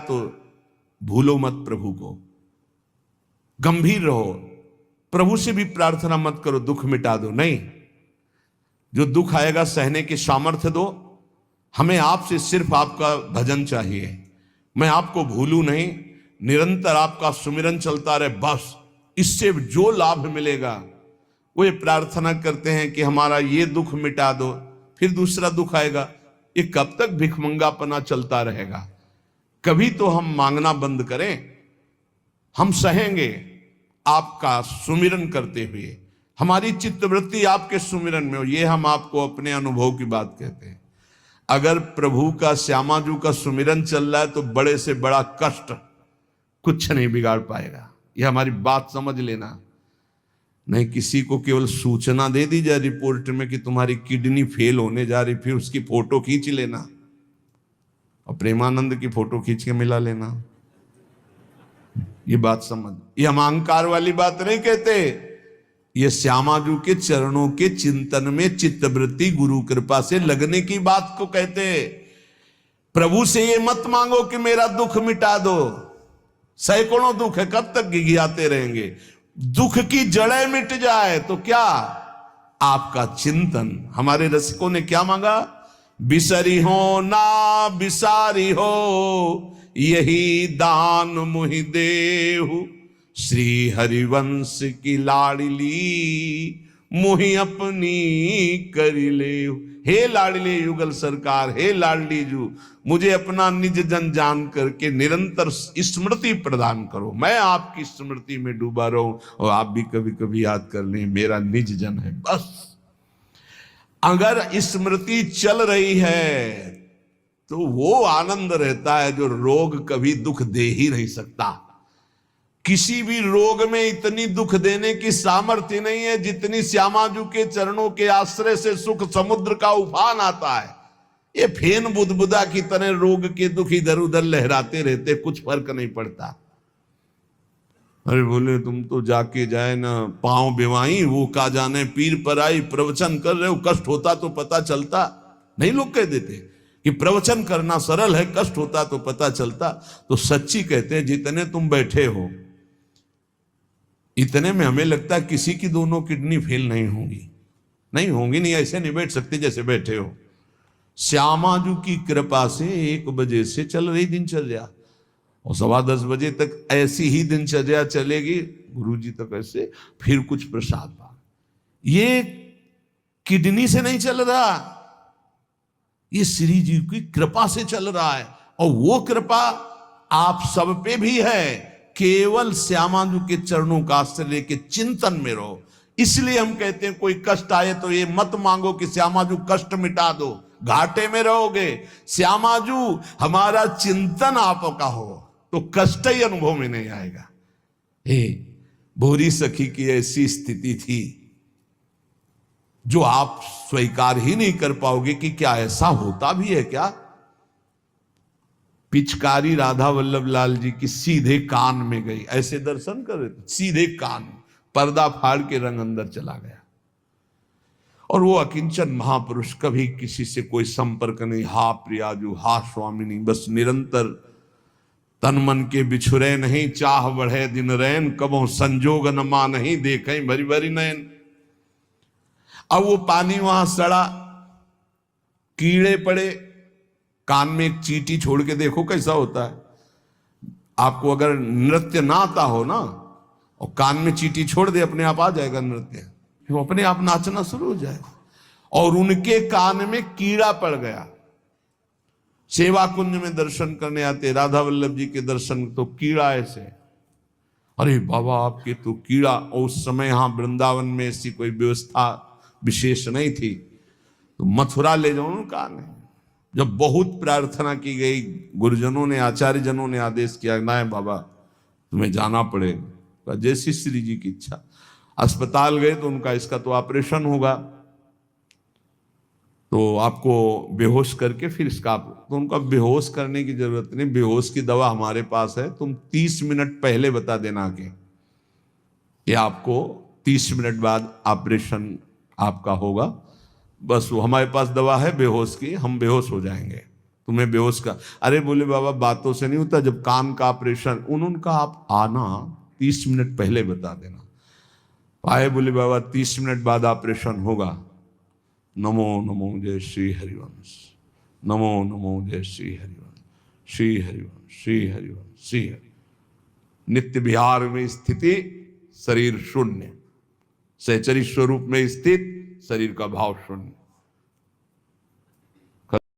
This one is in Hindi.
तो भूलो मत प्रभु को, गंभीर रहो। प्रभु से भी प्रार्थना मत करो दुख मिटा दो, नहीं, जो दुख आएगा सहने की सामर्थ्य दो। हमें आपसे सिर्फ आपका भजन चाहिए, मैं आपको भूलूं नहीं, निरंतर आपका सुमिरन चलता रहे, बस इससे जो लाभ मिलेगा। वो ये प्रार्थना करते हैं कि हमारा ये दुख मिटा दो, फिर दूसरा दुख आएगा। ये कब तक भिखमंगापना चलता रहेगा? कभी तो हम मांगना बंद करें। हम सहेंगे आपका सुमिरन करते हुए, हमारी चित्तवृत्ति आपके सुमिरन में हो। ये हम आपको अपने अनुभव की बात कहते हैं। अगर प्रभु का, श्यामाजू का सुमिरन चल रहा है तो बड़े से बड़ा कष्ट कुछ नहीं बिगाड़ पाएगा। ये हमारी बात समझ लेना। नहीं किसी को केवल सूचना दे दी जाए रिपोर्ट में कि तुम्हारी किडनी फेल होने जा रही, फिर उसकी फोटो खींच लेना और प्रेमानंद की फोटो खींच के मिला लेना। ये बात समझ, ये हम अहंकार वाली बात नहीं कहते। ये श्यामाजू के चरणों के चिंतन में चित्तवृत्ति गुरु कृपा से लगने की बात को कहते। प्रभु से ये मत मांगो कि मेरा दुख मिटा दो, सैकड़ों दुख है, कब तक गिघियाते रहेंगे। दुख की जड़ें मिट जाए तो क्या, आपका चिंतन। हमारे रसिकों ने क्या मांगा? बिसरी हो ना बिसारी हो, यही दान मुहि देहु, श्री हरिवंश की लाडली मुहि अपनी करी ले। हे लाडली युगल सरकार, हे लाडली जू, मुझे अपना निज जन जान करके निरंतर स्मृति प्रदान करो। मैं आपकी स्मृति में डूबा रहूं और आप भी कभी कभी याद कर लें मेरा निज जन है। बस अगर स्मृति चल रही है तो वो आनंद रहता है जो रोग कभी दुख दे ही नहीं सकता। किसी भी रोग में इतनी दुख देने की सामर्थ्य नहीं है जितनी श्यामाजू के चरणों के आश्रय से सुख समुद्र का उफान आता है। ये फेन बुदबुदा की तरह रोग के दुख इधर उधर लहराते रहते, कुछ फर्क नहीं पड़ता। अरे बोले तुम तो जाके जाए ना पांव बिवाई, वो का जाने पीर पर आई, प्रवचन कर रहे हो, कष्ट होता तो पता चलता। नहीं, लोग कह देते कि प्रवचन करना सरल है, कष्ट होता तो पता चलता। तो सच्ची कहते हैं जितने तुम बैठे हो इतने में हमें लगता है किसी की दोनों किडनी फेल नहीं होंगी। नहीं होंगी, नहीं ऐसे नहीं बैठ सकते जैसे बैठे हो। श्यामाजू की कृपा से 1 बजे से चल रही दिनचर्या और 10:15 बजे तक ऐसी ही दिनचर्या चलेगी, गुरुजी तक ऐसे, फिर कुछ प्रसाद पा। ये किडनी से नहीं चल रहा, ये श्री जी की कृपा से चल रहा है। और वो कृपा आप सब पे भी है। केवल श्यामाजू के चरणों का आश्रय के चिंतन में रहो। इसलिए हम कहते हैं कोई कष्ट आए तो ये मत मांगो कि श्यामाजू कष्ट मिटा दो, घाटे में रहोगे। श्यामाजू हमारा चिंतन आपका हो तो कष्ट ही अनुभव में नहीं आएगा। हे भोरी सखी की ऐसी स्थिति थी जो आप स्वीकार ही नहीं कर पाओगे कि क्या ऐसा होता भी है क्या। पिचकारी राधा वल्लभ लाल जी की सीधे कान में गई, ऐसे दर्शन कर रहे थे, सीधे कान, पर्दा फाड़ के रंग अंदर चला गया। और वो अकिंचन महापुरुष, कभी किसी से कोई संपर्क नहीं, हा प्रियाजू, हा स्वामिनी, बस निरंतर तन मन के बिछुरे नहीं, चाह बढ़े दिन रैन, कबो संजोग न मा नहीं, देखें भरी भरी नैन। अब वो पानी वहां सड़ा, कीड़े पड़े, कान में एक चींटी छोड़ के देखो कैसा होता है। आपको अगर नृत्य ना आता हो ना और कान में चींटी छोड़ दे, अपने आप आ जाएगा नृत्य, वो अपने आप नाचना शुरू हो जाएगा। और उनके कान में कीड़ा पड़ गया। सेवा कुंज में दर्शन करने आते राधा वल्लभ जी के दर्शन, तो कीड़ा ऐसे, अरे बाबा आपके तो कीड़ा। और उस समय यहां वृंदावन में ऐसी कोई व्यवस्था विशेष नहीं थी, तो मथुरा ले जाओ उनका। जब बहुत प्रार्थना की गई, गुरुजनों ने, आचार्य जनों ने आदेश किया, ना बाबा तुम्हें जाना पड़ेगा, जैसी श्री जी की इच्छा। अस्पताल गए तो उनका इसका तो ऑपरेशन होगा, तो आपको बेहोश करके फिर इसका, तो उनका बेहोश करने की जरूरत नहीं, बेहोश की दवा हमारे पास है, तुम 30 मिनट पहले बता देना कि ये आपको 30 मिनट बाद ऑपरेशन आपका होगा। बस वो हमारे पास दवा है बेहोश की, हम बेहोश हो जाएंगे, तुम्हें बेहोश का। अरे बोले बाबा बातों से नहीं होता, जब कान का ऑपरेशन, उन्होंने कहा आप आना 30 मिनट पहले बता देना। आए, बोले बाबा 30 मिनट बाद ऑपरेशन होगा। नमो नमो जय श्री हरिवंश, नमो नमो जय श्री हरिवंश, श्री हरिवंश, श्री हरिवंश, श्री हरि। नित्य विहार में स्थिति, शरीर शून्य, सहचरी स्वरूप में स्थित, शरीर का भाव शून्य।